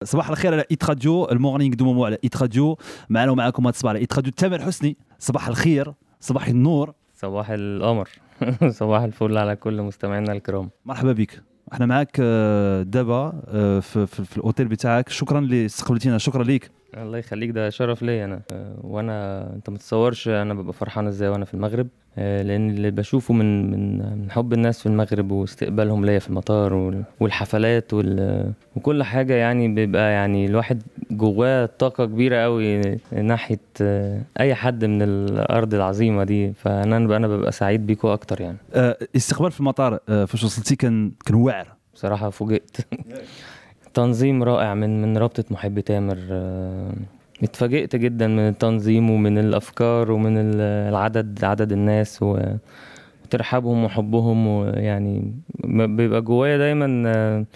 صباح الخير على إيت راديو، المورنينغ دو مومو على إيت راديو. معنا ومعكم هذا الصباح على إيت راديو تامر حسني. صباح الخير، صباح النور، صباح القمر. صباح الفل على كل مستمعينا الكرام. مرحبا بك. احنا معاك دابا في الاوتيل بتاعك. شكرا اللي استقبلتينا، شكرا ليك. الله يخليك، ده شرف ليا انا. وانا انت متصورش انا ببقى فرحان ازاي وانا في المغرب، لان اللي بشوفه من حب الناس في المغرب واستقبالهم ليا في المطار والحفلات وكل حاجه، يعني بيبقى يعني الواحد جواه طاقه كبيره قوي ناحيه اي حد من الارض العظيمه دي. فانا ببقى سعيد بيكو اكتر يعني. استقبال في المطار فاش وصلتي كان واعر بصراحه فوجئت. تنظيم رائع من رابطة محبي تامر. اتفاجئت جدا من التنظيم ومن الأفكار ومن عدد الناس وترحابهم وحبهم، ويعني بيبقى جوايا دايما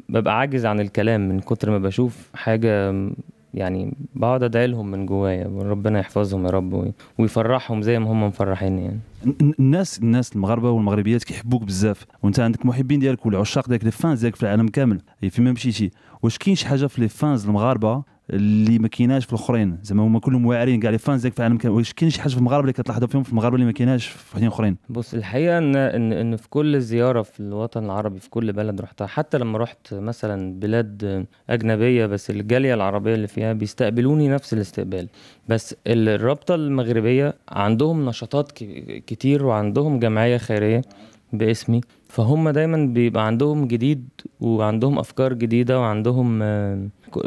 ببقى عاجز عن الكلام من كتر ما بشوف حاجة. يعني بقعد ادعي لهم من جوايا، ربنا يحفظهم يا رب ويفرحهم زي ما هم مفرحيني يعني. الناس المغاربه والمغربيات كيحبوك بزاف، وانت عندك محبين ديالك والعشاق ديالك، لي فانز ديالك في العالم كامل فيما مشيتي. واش كاين شي حاجه في لي فانز المغاربه اللي ما كايناش في الاخرين؟ زعما هما كلهم واعرين كاع لي فانز ديالك في العالم كامل، واش كاين شي حاجه في المغاربه اللي كتلاحظوا فيهم في المغاربه اللي ما كايناش في وحدين اخرين؟ بص، الحقيقه ان في كل زياره في الوطن العربي، في كل بلد رحتها، حتى لما رحت مثلا بلاد اجنبيه بس الجاليه العربيه اللي فيها بيستقبلوني نفس الاستقبال. بس الرابطه المغربيه عندهم نشاطات كتير، وعندهم جمعيه خيريه باسمي، فهم دايما بيبقى عندهم جديد وعندهم افكار جديده، وعندهم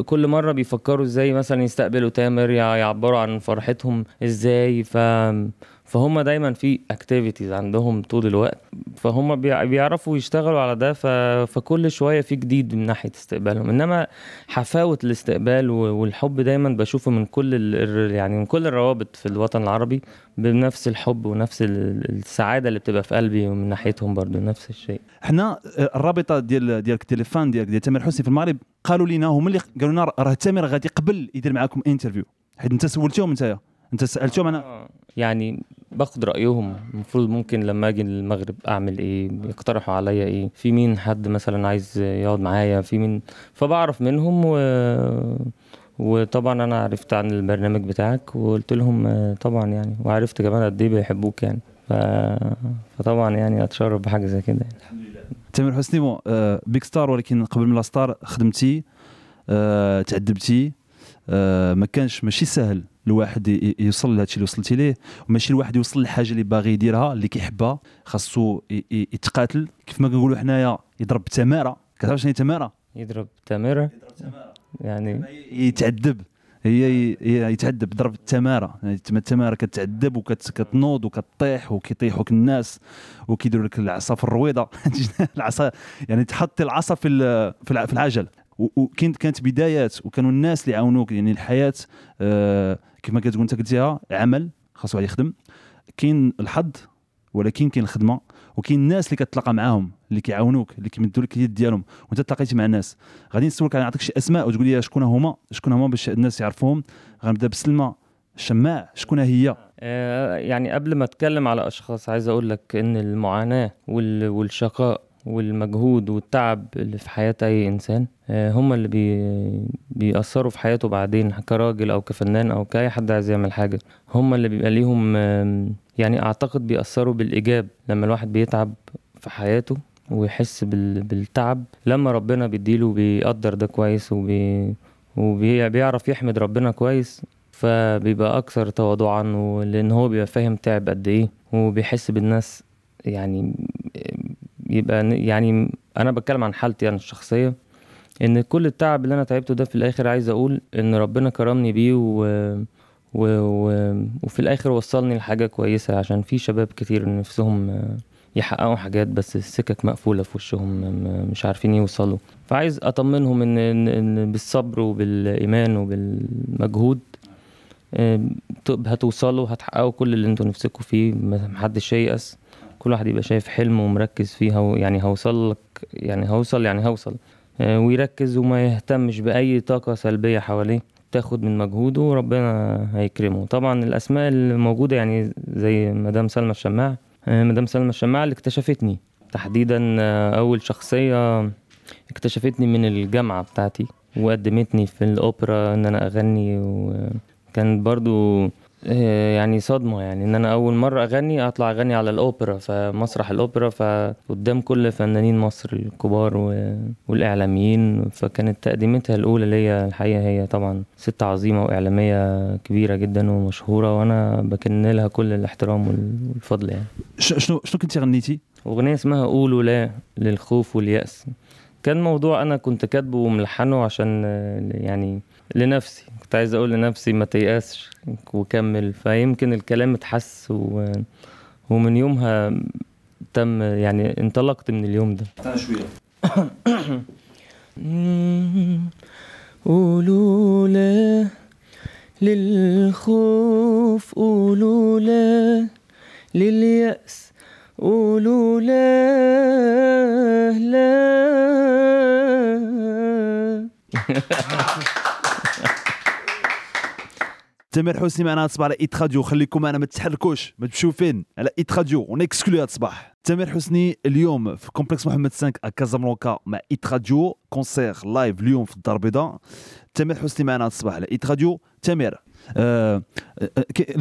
كل مره بيفكروا ازاي مثلا يستقبلوا تامر، يعبروا عن فرحتهم ازاي. فهم دايما في اكتيفيتيز عندهم طول الوقت، فهم بيعرفوا يشتغلوا على ده. فكل شويه في جديد من ناحيه استقبالهم. انما حفاوه الاستقبال والحب دايما بشوفه من كل يعني من كل الروابط في الوطن العربي بنفس الحب ونفس السعاده اللي بتبقى في قلبي، ومن ناحيتهم برضو نفس الشيء. احنا الرابطه ديالك التليفون ديال تامر حسني في المغرب قالوا لنا، هما اللي قالوا لنا راه تامر غادي قبل يدير معكم انترفيو، حيت انت سولتيهم، انت سالتهم. انا يعني باخد رايهم. المفروض ممكن لما اجي المغرب اعمل ايه، يقترحوا عليا ايه، في مين حد مثلا عايز يقعد معايا، في مين، فبعرف منهم. وطبعا انا عرفت عن البرنامج بتاعك وقلت لهم طبعا يعني، وعرفت كمان قد ايه بيحبوك يعني. فطبعا يعني اتشرف بحاجه زي كده يعني. الحمد لله. تامر حسني بيك ستار، ولكن قبل من لا ستار خدمتي، تعذبتي، ما كانش ماشي سهل الواحد يوصل لهذا الشيء اللي وصلتي ليه، وماشي الواحد يوصل للحاجه اللي باغي يديرها اللي كيحبها. خاصو يتقاتل كيف ما كنقولوا حنايا، يضرب تماره. كتعرف شنو هي تماره؟ يضرب تماره يعني يتعذب. هي يتعذب، ضرب التماره. يعني التماره كتعذب وكتنوض وكتطيح وكيطيحوك الناس وكيديروا لك العصا في الرويضه. العصا يعني تحط العصا في العجل. كانت بدايات، وكانوا الناس اللي عاونوك. يعني الحياه كما كتقول انت قلتيها، عمل خاصو واحد يخدم، كاين الحظ، ولكن كاين الخدمه، وكاين الناس اللي كتلاقى معاهم اللي كيعاونوك، اللي كيمدوا لك اليد ديالهم. وانت تلاقيتي مع الناس. غادي نسولك، نعطيك شي اسماء وتقول لي شكون هما باش الناس يعرفوهم. غنبدا بسلمى الشماع. شكون هي؟ يعني قبل ما اتكلم على اشخاص، عايز اقول لك ان المعاناه والشقاء والمجهود والتعب اللي في حياة أي إنسان هم اللي بيأثروا في حياته بعدين، كراجل أو كفنان أو كأي حد عايز يعمل حاجة. هم اللي بيبقى ليهم يعني أعتقد بيأثروا بالإيجاب لما الواحد بيتعب في حياته ويحس بالتعب. لما ربنا بيديله بيقدر ده كويس وبيعرف يحمد ربنا كويس، فبيبقى أكثر تواضعا، لأن هو بيبقى فاهم تعب قد إيه وبيحس بالناس. يعني يبقى يعني انا بتكلم عن حالتي انا الشخصيه، ان كل التعب اللي انا تعبته ده في الاخر عايز اقول ان ربنا كرمني بيه وفي الاخر وصلني لحاجه كويسه. عشان في شباب كتير نفسهم يحققوا حاجات بس السكك مقفوله في وشهم، مش عارفين يوصلوا. فعايز اطمنهم ان بالصبر وبالايمان وبالمجهود هتوصلوا، هتحققوا كل اللي انتوا نفسكم فيه. محدش ييأس، كل واحد يبقى شايف حلمه ومركز فيها. يعني هوصل ويركز وما يهتمش بأي طاقة سلبية حواليه تاخد من مجهوده، وربنا هيكرمه. طبعا الأسماء الموجودة يعني زي مدام سلمى الشماع. مدام سلمى الشماع اللي اكتشفتني تحديدا، أول شخصية اكتشفتني من الجامعة بتاعتي. وقدمتني في الأوبرا إن أنا أغني، وكان برضو يعني صدمة، يعني إن أنا أول مرة أغني أطلع أغني على الأوبرا، فمسرح الأوبرا، فقدام كل فنانين مصر الكبار والإعلاميين. فكانت تقديمتها الأولى ليا الحقيقة هي طبعا ست عظيمة وإعلامية كبيرة جدا ومشهورة، وأنا بكن لها كل الاحترام والفضل يعني. شنو كنت غنيتي؟ أغنية اسمها قولوا لا للخوف واليأس. كان موضوع أنا كنت كاتبه وملحنه عشان يعني لنفسي، كنت عايز أقول لنفسي ما تيأسش وكمل. فيمكن الكلام اتحس ومن يومها تم يعني انطلقت من اليوم ده. أنا شوية. قولوا لا للخوف، قولوا لا لليأس، قولوا لا لا. تامر حسني معنا صباح على إيت راديو. خليكم معنا، ما تتحركوش، ما تمشيو فين، على إيت راديو ونكسكلو هاد الصباح. تامر حسني اليوم في كومبلكس محمد 5 كازابلانكا مع إيت راديو، كونسير لايف اليوم في الدار البيضاء. تامر حسني معنا الصباح على إيت راديو. تامر،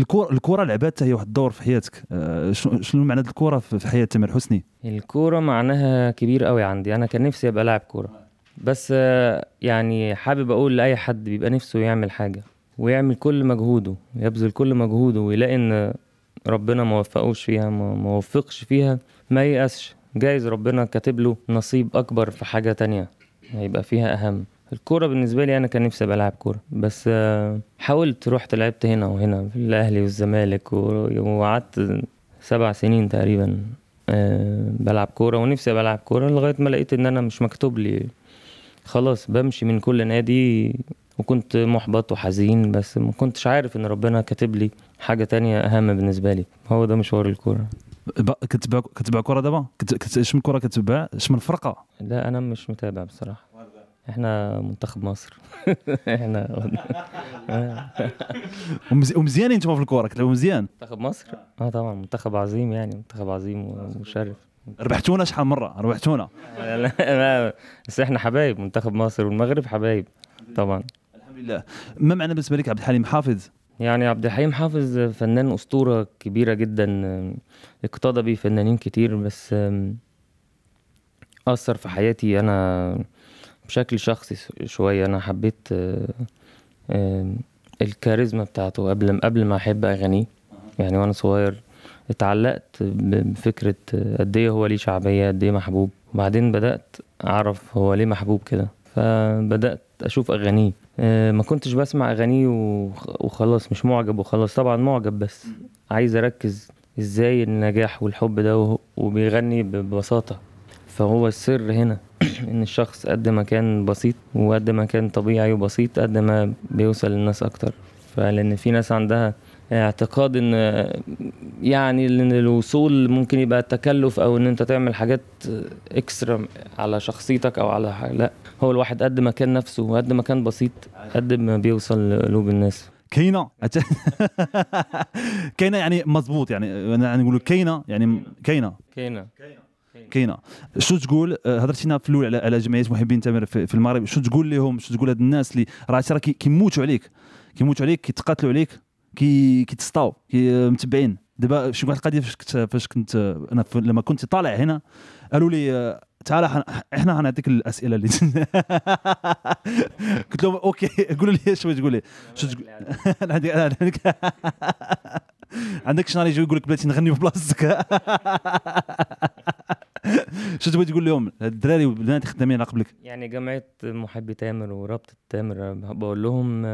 الكرة لعبات هي واحد الدور في حياتك. شنو معنى الكرة في حياة تامر حسني؟ الكورة معناها كبير قوي عندي. أنا كان نفسي أبقى لاعب كورة، بس يعني حابب أقول لأي حد بيبقى نفسه يعمل حاجة ويعمل كل مجهوده، يبذل كل مجهوده، ويلاقي إن ربنا ما وفقوش فيها، ما وفقش فيها، ما ييأسش. جايز ربنا كاتب له نصيب أكبر في حاجة تانية هيبقى فيها أهم. الكورة بالنسبة لي أنا كان نفسي أبقى لاعب كورة، بس حاولت، رحت لعبت هنا وهنا في الأهلي والزمالك، وقعدت 7 سنين تقريبا بلعب كورة، ونفسي أبقى لاعب كورة لغاية ما لقيت إن أنا مش مكتوب لي. خلاص بمشي من كل نادي، وكنت محبط وحزين، بس ما كنتش عارف إن ربنا كاتب لي حاجة تانية أهم بالنسبة لي. هو ده مشوار الكورة. كتبع كرة دابا؟ اش من كرة كتبع؟ اش من فرقة؟ لا أنا مش متابع بصراحة. احنا منتخب مصر. احنا ومزيانين انتم في الكرة، كتلعبوا مزيان. منتخب مصر طبعا منتخب عظيم، يعني منتخب عظيم ومشرف. ربحتونا شحال مرة؟ ربحتونا. لا بس احنا حبايب، منتخب مصر والمغرب حبايب طبعا. الحمد لله. ما معنى بالنسبة لك عبد الحليم حافظ؟ يعني عبد الحليم حافظ فنان أسطورة كبيرة جدا، اقتضى بيه فنانين كتير، بس أثر في حياتي أنا بشكل شخصي شوية. أنا حبيت الكاريزما بتاعته قبل ما أحب أغانيه. يعني وأنا صغير اتعلقت بفكرة قد إيه هو ليه شعبية، قد إيه محبوب، وبعدين بدأت أعرف هو ليه محبوب كده، فبدأت أشوف أغانيه. ما كنتش بسمع أغانيه وخلاص، مش معجب وخلاص، طبعا معجب، بس عايز أركز إزاي النجاح والحب ده وبيغني ببساطة. فهو السر هنا ان الشخص قد ما كان بسيط وقد ما كان طبيعي وبسيط قد ما بيوصل للناس اكتر. فلان في ناس عندها اعتقاد ان يعني ان الوصول ممكن يبقى تكلف، او ان انت تعمل حاجات اكسترا على شخصيتك او على حاجة. لا، هو الواحد قد ما كان نفسه وقد ما كان بسيط قد ما بيوصل لقلوب الناس. كاينه كاينه يعني مضبوط، يعني انا نقول كاينه، يعني كاينه. شو تقول؟ هضرتينا في الاول على جمعيه محبين تامر في المغرب. شو تقول لهم؟ شو تقول هاد الناس اللي راه كيموتوا عليك، كيتقاتلوا عليك، كيتسطاو، متبعين دابا؟ شي واحد القضيه فاش كنت انا لما كنت طالع هنا قالوا لي تعال احنا غنعطيك الاسئله اللي قلت لهم اوكي. قولوا لي شنو تقول لي. شو تقول؟ عندك شنو يجي يقول لك بلاتي نغني في بلاصتك؟ شو تبغي تقول لهم الدراري والبنات خدامين على قبلك؟ يعني جمعيه محبي تامر ورابطه تامر بقول لهم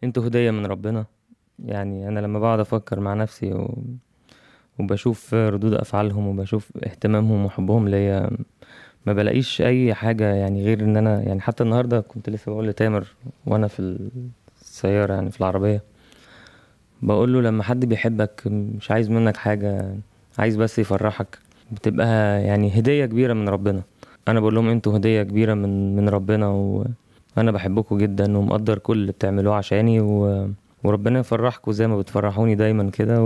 انتوا هديه من ربنا. يعني انا لما بقعد افكر مع نفسي وبشوف ردود افعالهم وبشوف اهتمامهم وحبهم ليا، ما بلاقيش اي حاجه يعني غير ان انا يعني حتى النهارده كنت لسه بقول لتامر وانا في السياره، يعني في العربيه، بقول له لما حد بيحبك مش عايز منك حاجه، عايز بس يفرحك، بتبقى يعني هديه كبيره من ربنا. انا بقول لهم انتوا هديه كبيره من ربنا، وانا بحبكم جدا ومقدر كل اللي بتعملوه عشاني، وربنا يفرحكم زي ما بتفرحوني دايما كده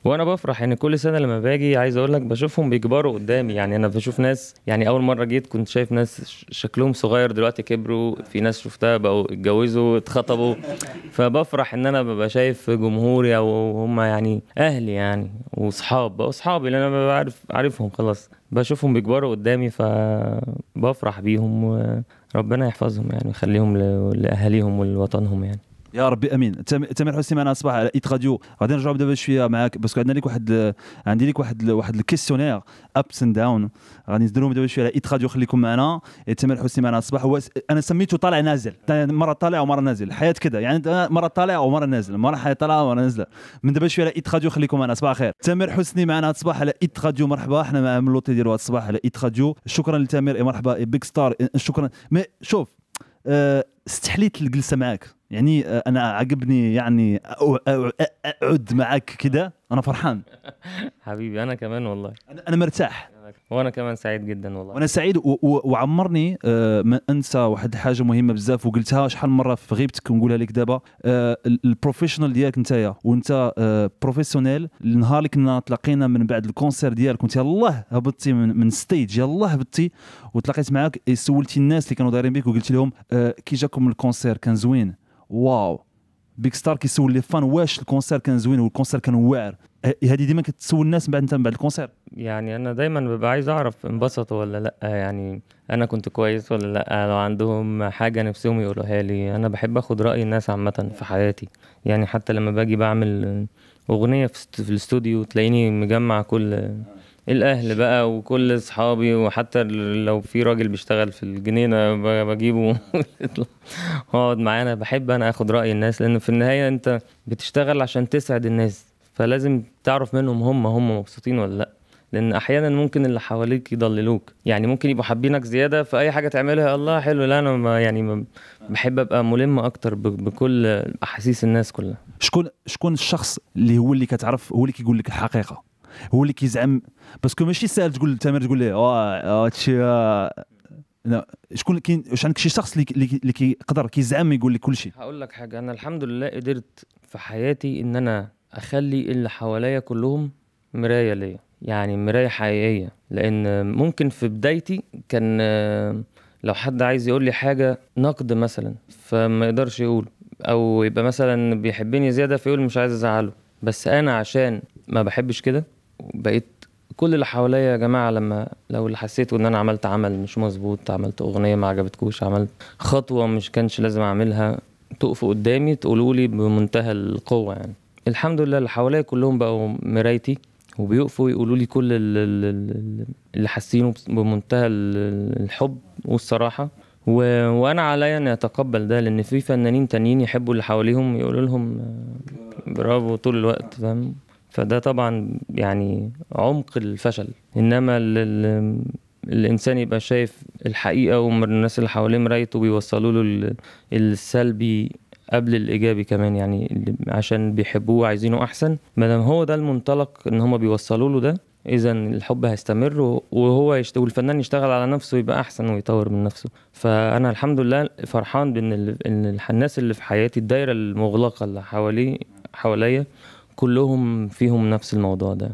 وانا بفرح يعني كل سنه لما باجي. عايز اقول لك بشوفهم بيكبروا قدامي، يعني انا بشوف ناس، يعني اول مره جيت كنت شايف ناس شكلهم صغير دلوقتي كبروا، في ناس شفتها بقوا اتجوزوا اتخطبوا. فبفرح ان انا ببقى شايف جمهوري او هم يعني اهلي يعني واصحاب، بقوا اصحابي اللي انا ببقى عارفهم خلاص، بشوفهم بيكبروا قدامي فبفرح بيهم، وربنا يحفظهم يعني ويخليهم لاهاليهم ولوطنهم يعني. يا ربي امين. تامر حسني معنا صباح على ايت راديو. غادي نرجعوا دابا شويه معاك باسكو عندنا لك عندي لك واحد الكيستيونير ابس اند داون، غادي نديرهم دابا شويه على ايت راديو. خليكم معنا. تامر حسني معنا صباح. هو انا سميته طالع نازل، مره طالع ومره نازل، الحياه كده يعني، مره طالع ومره نازل، مره حياه طالعه ومره نازله. من دابا شويه على ايت راديو. خليكم معنا. صباح الخير. تامر حسني معنا صباح على ايت راديو. مرحبا، احنا مع ملوطي ديالو هذا الصباح على ايت راديو. شكرا لتامر. مرحبا بيك ستار. شكرا. مي شوف، استحليت الجلسه معاك يعني، انا عجبني يعني اقعد معاك كده، انا فرحان. حبيبي انا كمان والله. انا مرتاح وانا كمان سعيد جدا والله. وانا سعيد وعمرني ما انسى واحد حاجه مهمه بزاف، وقلتها شحال من مره في غيبتك ونقولها لك دابا. البروفيشنال ديالك نتايا، وانت بروفيسيونيل. النهار اللي كنا تلاقينا من بعد الكونسير ديالك كنت يلاه هبطتي من ستيج، يلاه هبطتي وتلاقيت معاك، سولتي الناس اللي كانوا دايرين بك وقلت لهم كي جاكم الكونسير كان زوين. واو. بيك ستار كيسول لي فان واش الكونسير كان زوين والكونسير كان واعر. هذه ديما كتسول الناس بعد انت من بعد الكونسير. يعني انا دايما ببقى عايز اعرف انبسطوا ولا لا، يعني انا كنت كويس ولا لا، لو عندهم حاجه نفسهم يقولوها لي. انا بحب اخد راي الناس عامه في حياتي، يعني حتى لما باجي بعمل اغنيه في الاستوديو تلاقيني مجمع كل الاهل بقى وكل اصحابي، وحتى لو في راجل بيشتغل في الجنينه بجيبه اقعد معانا. بحب انا اخد راي الناس، لان في النهايه انت بتشتغل عشان تسعد الناس، فلازم تعرف منهم هم مبسوطين ولا لا. لان احيانا ممكن اللي حواليك يضللوك، يعني ممكن يبقوا حابينك زياده في اي حاجه تعملها الله حلو. لا انا ما بحب ابقى ملم اكتر بكل احاسيس الناس كلها. شكون الشخص اللي هو اللي كتعرف، هو اللي كيقول لك الحقيقه، هو اللي كيزعم؟ باسكو ماشي ساهل تقول تامر تقول ليه هادشي. شكون كاين؟ واش عندك شي شخص اللي كيقدر كيزعم يقول لك كل شيء؟ هقول لك حاجه، انا الحمد لله قدرت في حياتي ان انا اخلي اللي حواليا كلهم مرايه ليا، يعني مرايه حقيقيه. لان ممكن في بدايتي كان لو حد عايز يقول لي حاجه نقد مثلا فما يقدرش يقول، او يبقى مثلا بيحبني زياده فيقول مش عايز ازعله. بس انا عشان ما بحبش كده بقيت كل اللي حواليا يا جماعه، لو اللي حسيتوا ان انا عملت عمل مش مظبوط، عملت اغنيه ما عجبتكوش، عملت خطوه مش كانش لازم اعملها، تقفوا قدامي تقولوا لي بمنتهى القوه. يعني الحمد لله اللي حواليا كلهم بقوا مرايتي، وبيقفوا يقولوا لي كل اللي حاسينه بمنتهى الحب والصراحه. وانا عليا ان اتقبل ده، لان في فنانين تانيين يحبوا اللي حواليهم يقولوا لهم برافو طول الوقت، فاهم؟ فده طبعا يعني عمق الفشل. انما الانسان يبقى شايف الحقيقه ومن الناس اللي حواليه مرايته بيوصلوا له السلبي قبل الايجابي كمان، يعني عشان بيحبوه وعايزينه احسن. ما دام هو ده المنطلق ان هم بيوصلوا له ده، اذا الحب هيستمر، وهو والفنان يشتغل على نفسه يبقى احسن ويطور من نفسه. فانا الحمد لله فرحان بان الناس اللي في حياتي، الدايره المغلقه اللي حواليا كلهم فيهم نفس الموضوع ده.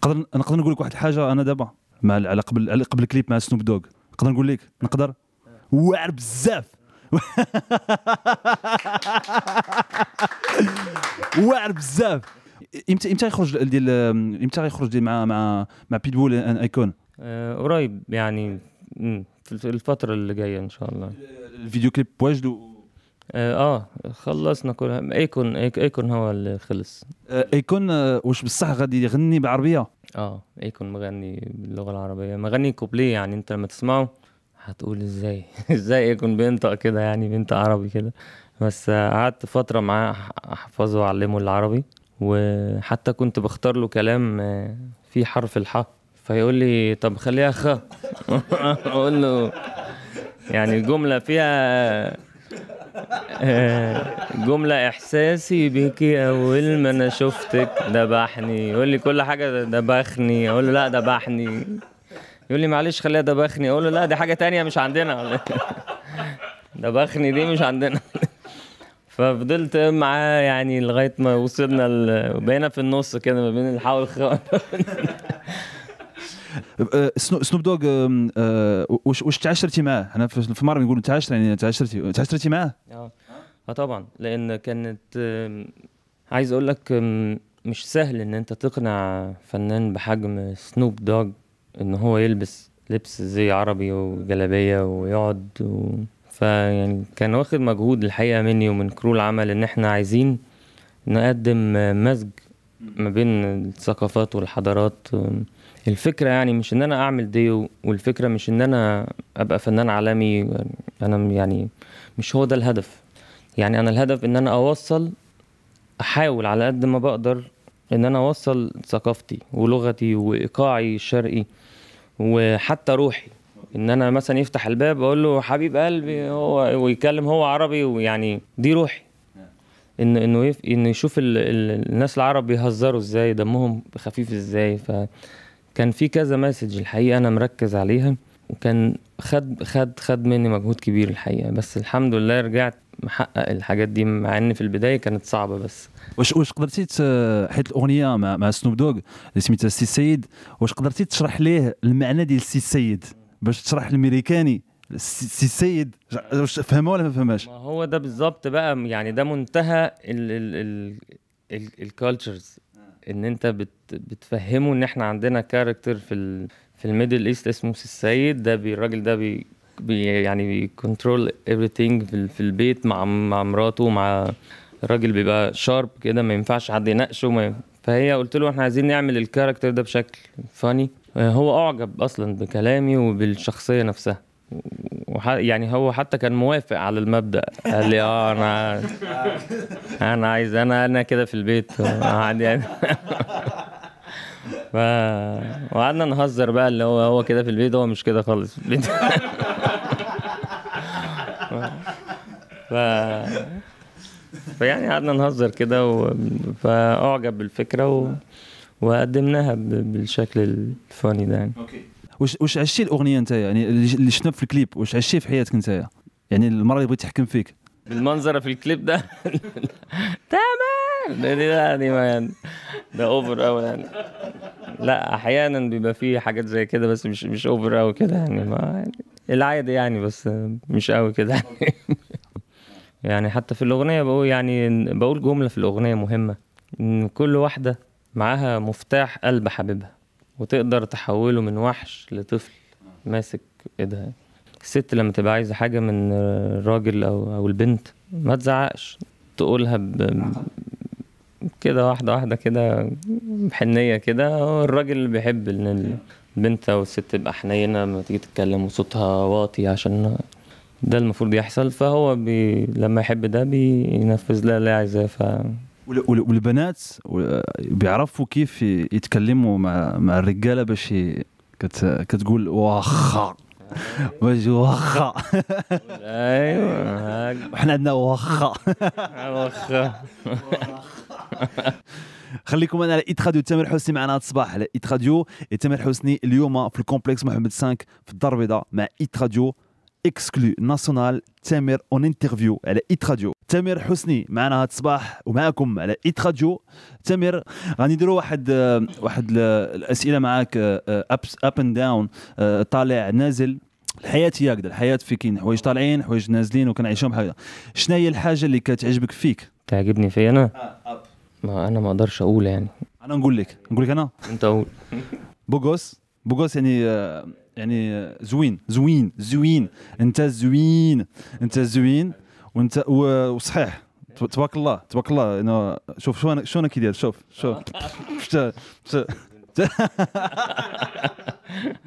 نقدر نقول لك واحد الحاجه، انا دابا على قبل الكليب مع سنوب دوغ، نقدر نقول لك واعر بزاف. واعر بزاف. امتى يخرج ديال مع بيتبول ان ايكون؟ قريب يعني، في الفتره اللي جايه ان شاء الله. الفيديو كليب واجد خلصنا كلها. ايكون هو اللي خلص. ايكون واش بصح غادي يغني بعربيه؟ ايكون مغني باللغه العربيه، مغني كوبليه. يعني انت لما تسمعه هتقول ازاي ايكون بينطق كده، يعني بينطق عربي كده. بس قعدت فتره معاه احفظه واعلمه العربي، وحتى كنت بختار له كلام فيه حرف الحاء، فيقول لي طب خليها خ. اقول له يعني جمله فيها جملة إحساسي بيكي أول ما أنا شفتك دبحني. يقول لي كل حاجة دبخني، أقول له لا دبحني. يقول لي معلش خليها دبخني، أقول له لا دي حاجة تانية مش عندنا. دبخني دي مش عندنا. ففضلت معاه يعني لغايه ما وصلنا بقينا في النص كده ما بين الحاول والخوان. سنوب دوغ، واش تعاشرتي معاه؟ انا في المغرب نقولوا تعاشر، يعني تعاشرتي معاه. طبعا، لان كانت عايز اقول لك مش سهل ان انت تقنع فنان بحجم سنوب دوغ ان هو يلبس لبس زي عربي وجلابيه ويقعد فيعني كان واخد مجهود الحقيقه مني ومن كرو العمل ان احنا عايزين نقدم مزج ما بين الثقافات والحضارات. الفكرة يعني مش ان انا اعمل ديو، والفكرة مش ان انا ابقى فنان عالمي، انا يعني مش هو ده الهدف. يعني انا الهدف ان انا احاول على قد ما بقدر ان انا اوصل ثقافتي ولغتي وايقاعي الشرقي وحتى روحي. ان انا مثلا يفتح الباب اقول له حبيب قلبي هو ويكلم هو عربي، ويعني دي روحي. انه يشوف الناس العرب بيهزروا ازاي، دمهم خفيف ازاي. فكان في كذا مسج الحقيقه انا مركز عليها، وكان خد مني مجهود كبير الحقيقه، بس الحمد لله رجعت محقق الحاجات دي، مع ان في البدايه كانت صعبه. بس واش قدرتي حيت الاغنيه مع سنوب دوغ اللي سميتها سي سيد، واش قدرتي تشرح ليه المعنى ديال سي سيد باش تشرح للامريكاني سي سيد واش فهمها ولا ما فهمهاش؟ ما هو ده بالظبط بقى، يعني ده منتهى الكالتشرز، ان انت بتفهمه ان احنا عندنا كاركتر في الميدل ايست اسمه سي السيد. ده الراجل ده يعني بيكنترول everything في البيت مع مراته، مع الراجل بيبقى شارب كده ما ينفعش حد يناقشه. فهي قلت له احنا عايزين نعمل الكاركتر ده بشكل فاني. هو اعجب اصلا بكلامي وبالشخصيه نفسها، يعني هو حتى كان موافق على المبدأ. قال لي انا عايز انا كده في البيت يعني. ف... وقعدنا نهزر بقى اللي هو كده في البيت، هو مش كده خالص في البيت. ف... فيعني قعدنا نهزر كده فأعجب بالفكرة وقدمناها بالشكل الفاني ده يعني. واش عشتي الاغنيه انت يعني اللي شفنا في الكليب؟ واش عشتي في حياتك انت يعني المرة اللي بغيت تحكم فيك بالمنظر في الكليب ده؟ تمام. يعني ده اوفر قوي يعني. لا احيانا بيبقى فيه حاجات زي كده، بس مش اوفر قوي كده يعني، ما يعني العادي يعني، بس مش قوي كده يعني. يعني حتى في الاغنيه بقول جمله في الاغنيه مهمه، ان كل واحده معاها مفتاح قلب حبيبها، وتقدر تحوله من وحش لطفل ماسك ايدها. الست لما تبقى عايزه حاجه من الراجل او البنت ما تزعقش، تقولها كده واحده واحده كده بحنيه كده. الراجل اللي بيحب ان البنت او الست تبقى حنينه لما تيجي تتكلم وصوتها واطي، عشان ده المفروض يحصل. فهو لما يحب ده بينفذ لها اللي عايزاه. والبنات بيعرفوا كيف يتكلموا مع الرجاله باش كتقول واخا باش واخا. ايوه وحنا عندنا واخا. واخا. خليكم انا على ايت راديو. تامر حسني معنا هذا الصباح على ايت راديو. تامر حسني اليوم في الكومبلكس محمد 5 في الدار البيضاء مع ايت راديو اكسكلو ناسيونال. تامر اون انترفيو على ايت راديو. تامر حسني معنا هذا الصباح ومعكم على ايت راديو. تامر غادي نديروا واحد الاسئله معاك، اب اند داون، طالع نازل. الحياه هي هكذا، الحياه في كاين حوايج طالعين حوايج نازلين وكنعيشهم هكذا. شنو هي الحاجه اللي كتعجبك فيك؟ تعجبني في انا؟ ما انا ما اقدرش اقول يعني. انا نقول لك انا انت قول. بوغوس يعني زوين انت زوين وانت وصحيح. تبارك الله انا شوف شو انا كيدير. شوف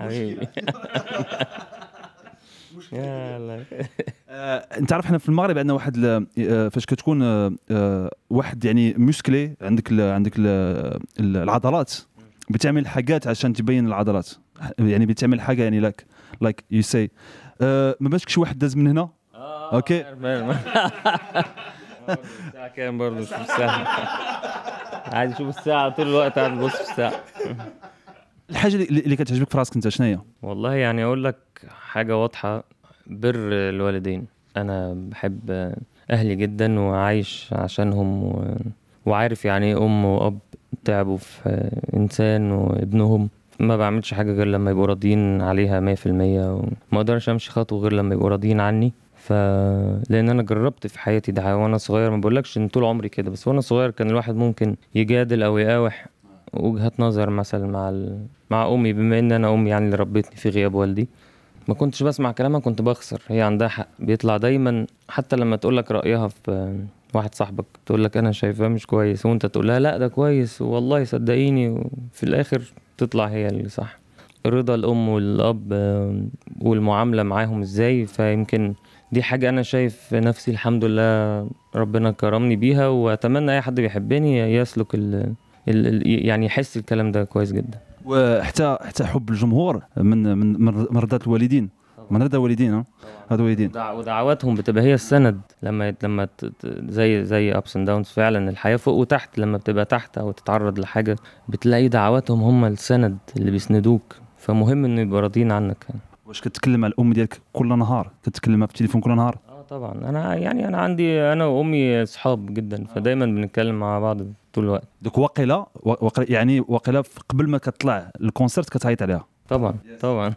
حبيبي. يلا. انت عارف احنا في المغرب عندنا واحد فاش كتكون واحد يعني مسكلي، عندك العضلات، بتعمل حاجات عشان تبين العضلات، يعني بتعمل حاجه يعني لايك يو سي ما باشك شي واحد داز من هنا. اوكي. الساعة كام برضه؟ شوف الساعة. عادي شوف الساعة طول الوقت، قاعد ببص في الساعة. الحاجة اللي كتعجبك في راسك انت شنو هي؟ والله يعني اقول لك حاجة واضحة، بر الوالدين. انا بحب اهلي جدا وعايش عشانهم وعارف يعني ايه ام واب تعبوا في انسان وابنهم. ما بعملش حاجه غير لما يبقوا راضيين عليها 100%، وما اقدرش امشي خطوه غير لما يبقوا راضيين عني. لان انا جربت في حياتي ده وانا صغير، ما بقولكش ان طول عمري كده، بس وانا صغير كان الواحد ممكن يجادل او يقاوح وجهة نظر مثلا مع امي، بما ان انا امي يعني اللي ربتني في غياب والدي. ما كنتش بسمع كلامها، كنت بخسر، هي عندها حق بيطلع دايما. حتى لما تقول لك رأيها في واحد صاحبك تقول لك انا شايفاه مش كويس، وانت تقول لها لا ده كويس والله صدقيني، وفي الاخر تطلع هي اللي صح. رضا الام والاب والمعاملة معاهم ازاي، فيمكن دي حاجة انا شايف نفسي الحمد لله ربنا كرمني بيها، واتمنى اي حد بيحبني يسلك يعني يحس الكلام ده كويس جدا. وحتى حب الجمهور من رضا الوالدين، من رضا الوالدين. هذا الوالدين ودعواتهم بتبقى هي السند لما زي ابس اند داونز فعلا، الحياه فوق وتحت. لما بتبقى تحت او تتعرض لحاجه بتلاقي دعواتهم هم السند اللي بيسندوك، فمهم انه يبقوا راضيين عنك. واش كتكلم مع الام ديالك كل نهار؟ كتكلمها في التليفون كل نهار؟ طبعا. انا عندي انا وامي اصحاب جدا، فدايما بنتكلم مع بعض طول الوقت. دوك وقيله يعني وقيله قبل ما كتطلع الكونسرت كتعيط عليها؟ طبعا.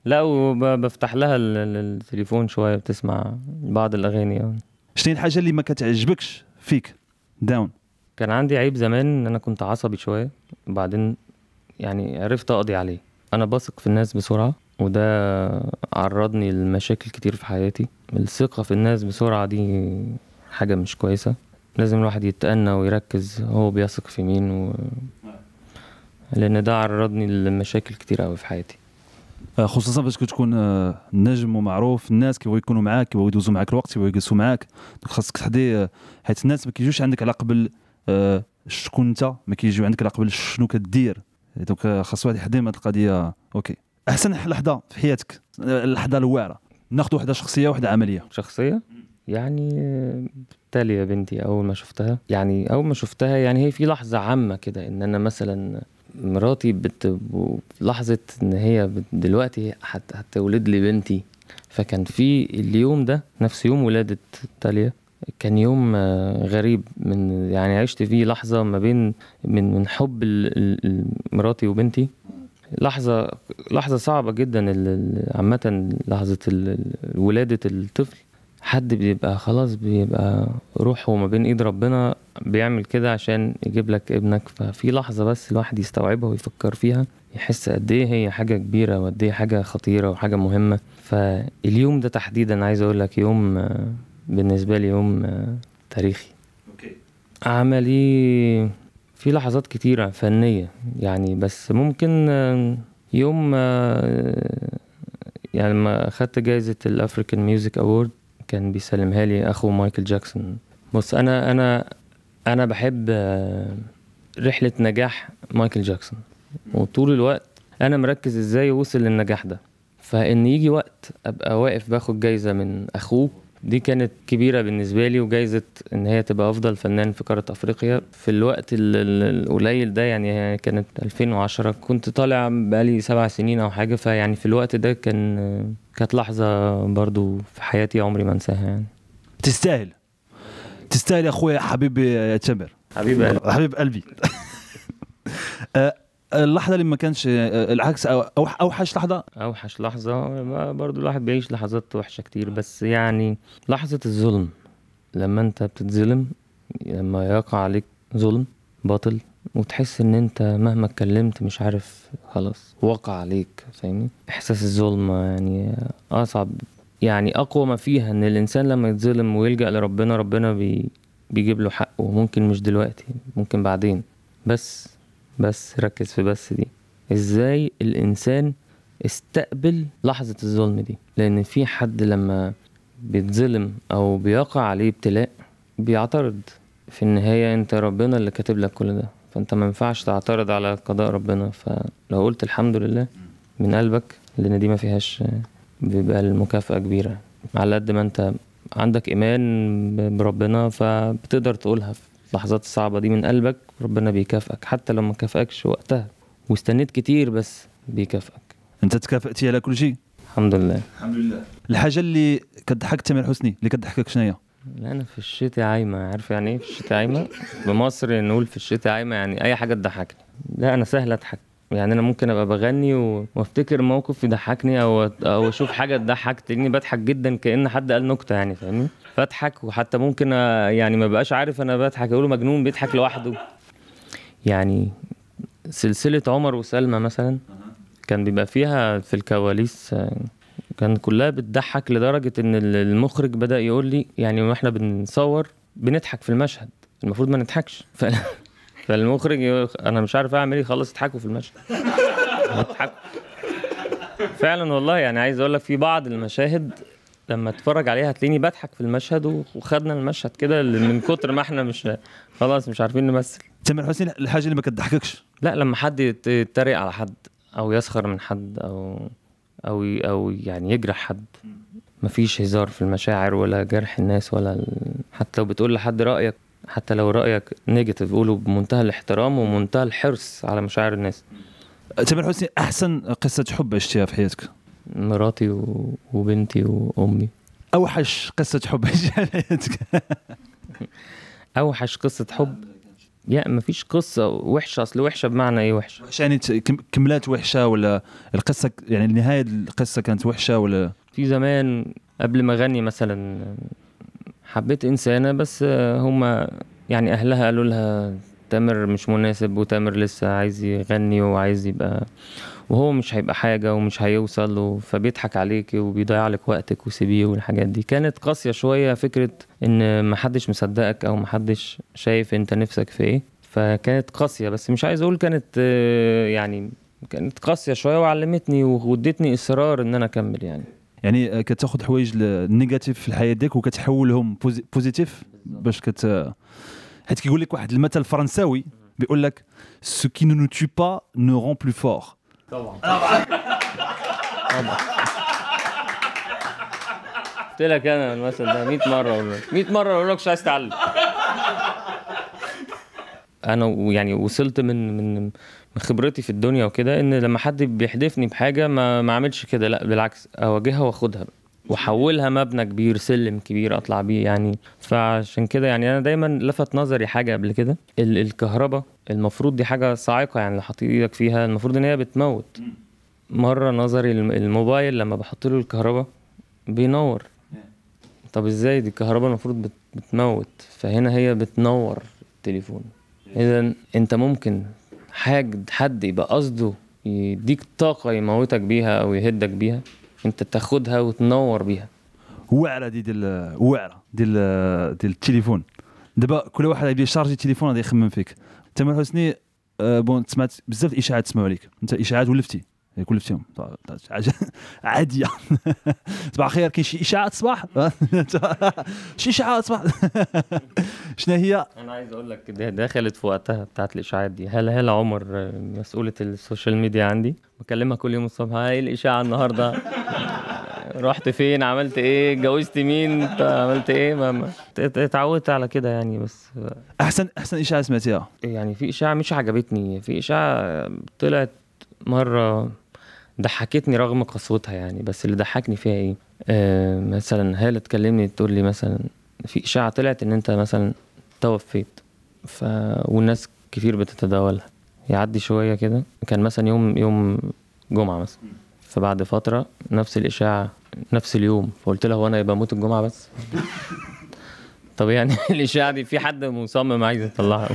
لا، وبفتح لها التليفون شويه بتسمع بعض الاغاني. شنو الحاجه اللي ما كتعجبكش فيك داون؟ كان عندي عيب زمان ان انا كنت عصبي شويه، وبعدين يعني عرفت اقضي عليه. انا بثق في الناس بسرعه، وده عرضني لمشاكل كتير في حياتي. الثقه في الناس بسرعه دي حاجه مش كويسه، لازم الواحد يتأنى ويركز هو بيثق في مين لان ده عرضني لمشاكل كتير قوي في حياتي. خصوصا باش كتكون نجم ومعروف، الناس كيبغيو يكونوا معاك، كيبغيو يدوزوا معاك الوقت، كيبغيو يجلسوا معاك. خاصك تحدي، حيت الناس ما كيجيوش عندك على قبل شكون انت، ما كيجيو عندك على قبل شنو كدير. دوك خاص واحد يحدم هذه القضيه. اوكي، احسن لحظه في حياتك، اللحظه الواعره. ناخذ وحده شخصيه وحده عمليه. شخصيه يعني تاليا بنتي، اول ما شفتها يعني هي في لحظه عامه كده، ان انا مثلا مراتي لحظه ان هي دلوقتي هتولد لي بنتي. فكان في اليوم ده نفس يوم ولاده تاليا، كان يوم غريب، من يعني عشت فيه لحظه ما بين من حب مراتي وبنتي. لحظه صعبه جدا عامه، لحظه ولاده الطفل. حد بيبقى خلاص بيبقى روحه ما بين ايد ربنا، بيعمل كده عشان يجيب لك ابنك. ففي لحظة بس الواحد يستوعبها ويفكر فيها، يحس قد ايه هي حاجة كبيرة وقد ايه حاجة خطيرة وحاجة مهمة. فاليوم ده تحديدا عايز اقول لك يوم بالنسبة لي يوم تاريخي. عملي في لحظات كتيرة فنية يعني، بس ممكن يوم يعني لما اخدت جايزة الافريكان ميوزك اوورد، كان بيسلمها لي اخو مايكل جاكسون. بص انا بحب رحلة نجاح مايكل جاكسون، وطول الوقت انا مركز ازاي وصل للنجاح ده. فان يجي وقت ابقى واقف باخد جايزة من اخوه، دي كانت كبيرة بالنسبة لي، وجايزة ان هي تبقى افضل فنان في قارة افريقيا في الوقت القليل ده. يعني كانت 2010، كنت طالع بقالي 7 سنين او حاجة. فيعني في الوقت ده كانت لحظة برضو في حياتي عمري ما انساها يعني. تستاهل يا اخويا حبيبي يا تامر، حبيب قلبي. اللحظه اللي ما كانش العكس، اوحش لحظه برضو الواحد بيعيش لحظات وحشه كتير، بس يعني لحظه الظلم، لما انت بتتظلم، لما يقع عليك ظلم باطل وتحس ان انت مهما اتكلمت مش عارف، خلاص وقع عليك، فاهمني؟ احساس الظلم يعني اصعب، يعني اقوى ما فيها ان الانسان لما يتظلم ويلجأ لربنا، ربنا بيجيب له حقه. ممكن مش دلوقتي، ممكن بعدين، بس ركز في بس دي، ازاي الانسان استقبل لحظة الظلم دي. لان في حد لما بيتظلم او بيقع عليه ابتلاء بيعترض. في النهاية انت ربنا اللي كاتب لك كل ده، فانت ما ينفعش تعترض على قضاء ربنا. فلو قلت الحمد لله من قلبك، لان دي ما فيهاش، بيبقى المكافأة كبيرة. على قد ما انت عندك ايمان بربنا فبتقدر تقولها في اللحظات الصعبة دي من قلبك، ربنا بيكافئك حتى لو ما كافئكش وقتها واستنيت كتير، بس بيكافئك. انت تكافئتي على كل شيء الحمد لله. الحمد لله. الحاجة اللي كتضحك تامر حسني، اللي كتضحكك شنو هي؟ لا انا في الشتاء عايمه، عارف يعني ايه في الشتاء عايمه؟ بمصر نقول في الشتاء عايمه يعني اي حاجه تضحكني. لا انا سهل اضحك، يعني انا ممكن ابقى بغني وافتكر موقف يضحكني او اشوف حاجه تضحك تلاقيني بضحك جدا كأن حد قال نكته يعني، فاهمني؟ فاضحك، وحتى ممكن يعني ما بقاش عارف انا بضحك، اقوله مجنون بيضحك لوحده. يعني سلسله عمر وسلمى مثلا كان بيبقى فيها في الكواليس كان كلها بتضحك لدرجة ان المخرج بدأ يقول لي يعني واحنا بنصور بنضحك في المشهد، المفروض ما نضحكش فالمخرج يقول انا مش عارف اعمل ايه، خلص اضحكوا في المشهد. اضحكوا فعلا والله. يعني عايز اقول لك في بعض المشاهد لما اتفرج عليها هتلاقيني بضحك في المشهد، وخدنا المشهد كده من كتر ما احنا مش خلاص مش عارفين نمثل. تامر حسني الحاجه اللي ما كتضحككش؟ لا لما حد يتريق على حد او يسخر من حد او يعني يجرح حد. مفيش هزار في المشاعر ولا جرح الناس حتى لو بتقول لحد رأيك، حتى لو رأيك نيجاتيف قوله بمنتهى الاحترام ومنتهى الحرص على مشاعر الناس. تامر حسني احسن قصه حب عشتيها في حياتك؟ مراتي وبنتي وامي. اوحش قصه حب عشتيها في حياتك؟ اوحش قصة حب؟ يا مفيش قصة وحشة، اصل وحشة بمعنى ايه وحشة؟ يعني كملات وحشه ولا القصه يعني نهايه القصه كانت وحشه ولا؟ في زمان قبل ما اغني مثلا حبيت انسانة بس هما يعني اهلها قالوا لها تامر مش مناسب، وتامر لسه عايز يغني وعايز يبقى، وهو مش هيبقى حاجة ومش هيوصل له، فبيضحك عليك وبيضيع لك وقتك وسيبيه والحاجات دي. كانت قاسية شوية فكرة ان محدش مصدقك او محدش شايف انت نفسك في ايه، فكانت قاسية. بس مش عايز اقول كانت يعني كانت قاسية شوية، وعلمتني وادتني اصرار ان انا اكمل يعني. يعني كتاخذ حوايج النيجاتيف في الحياه ديالك وكتحولهم بوزيتيف باش حيت كيقول لك واحد المثل فرنساوي بيقول لك ce qui ne nous tue pas ne rend plus fort. طبعا طبعا. قلت لك انا المثل ده 100 مره اقول لك 100 مره اقول لك مش عايز تتعلم. انا يعني وصلت من خبرتي في الدنيا وكده ان لما حد بيحدفني بحاجه ما اعملش كده، لا بالعكس اواجهها واخدها وحولها مبنى كبير، سلم كبير اطلع بيه يعني. فعشان كده يعني انا دايما لفت نظري حاجه قبل كده، الكهرباء المفروض دي حاجه صاعقه يعني، لو حطيت ايدك فيها المفروض ان هي بتموت. مره نظري الموبايل لما بحط له الكهرباء بينور. طب ازاي دي الكهرباء المفروض بتموت، فهنا هي بتنور التليفون. اذا انت ممكن حد يبقى قصده يديك طاقه يموتك بيها او يهدك بيها، انت تاخدها وتنور بيها. واعره ديال التليفون. دابا كل واحد يبدا يشارجي التليفون غادي يخمم فيك. تامر حسني بون سمعت بزاف الاشاعات تسمعوا عليك، انت اشاعات ولفتي كلفتيهم عاديه. صباح الخير، كاين شي اشاعات صباح؟ شي اشاعات صباح؟ شنو هي؟ انا عايز اقول لك دخلت في وقتها بتاعت الاشاعات دي هلا عمر مسؤوله السوشيال ميديا عندي، بكلمها كل يوم الصبح، هاي الاشاعه النهارده رحت فين، عملت ايه، اتجوزت مين، انت عملت ايه، ما اتعودت على كده يعني. بس احسن اشاعه سمعتيها؟ يعني في اشاعه مش عجبتني، في اشاعه طلعت مره ضحكتني رغم قسوتها يعني، بس اللي ضحكني فيها ايه، مثلا هالة تكلمني تقول لي مثلا في اشاعه طلعت ان انت مثلا توفيت، والناس كتير بتتداولها. يعدي شويه كده، كان مثلا يوم جمعه مثلا، فبعد فتره نفس الاشاعه نفس اليوم، فقلت لها هو انا يبقى اموت الجمعه بس؟ طب يعني الاشاعه دي في حد مصمم عايز يطلعها؟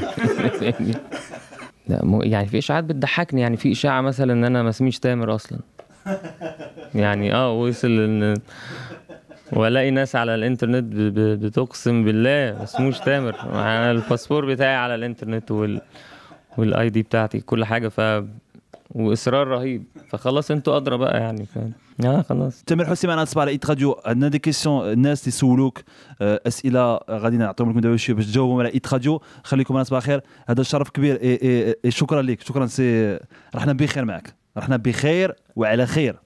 لا يعني في اشاعات بتضحكني يعني. في اشاعه مثلا ان انا ما اسميش تامر اصلا يعني وصل ان والاقي ناس على الانترنت بتقسم بالله ما اسموش تامر، انا الباسبور بتاعي على الانترنت والاي دي بتاعتي كل حاجه، واصرار رهيب. فخلاص انتوا ادرى بقى يعني، فاهم؟ خلاص. تامر حسني معنا صباح على ايت راديو. عندنا دي كيسيون الناس اللي يسولوك اسئله غادي نعطيهم لكم دابا شويه باش تجاوبهم على ايت راديو. خليكم معنا صباح الخير، هذا الشرف كبير. شكرا لك، شكرا. رحنا بخير معك، رحنا بخير وعلى خير.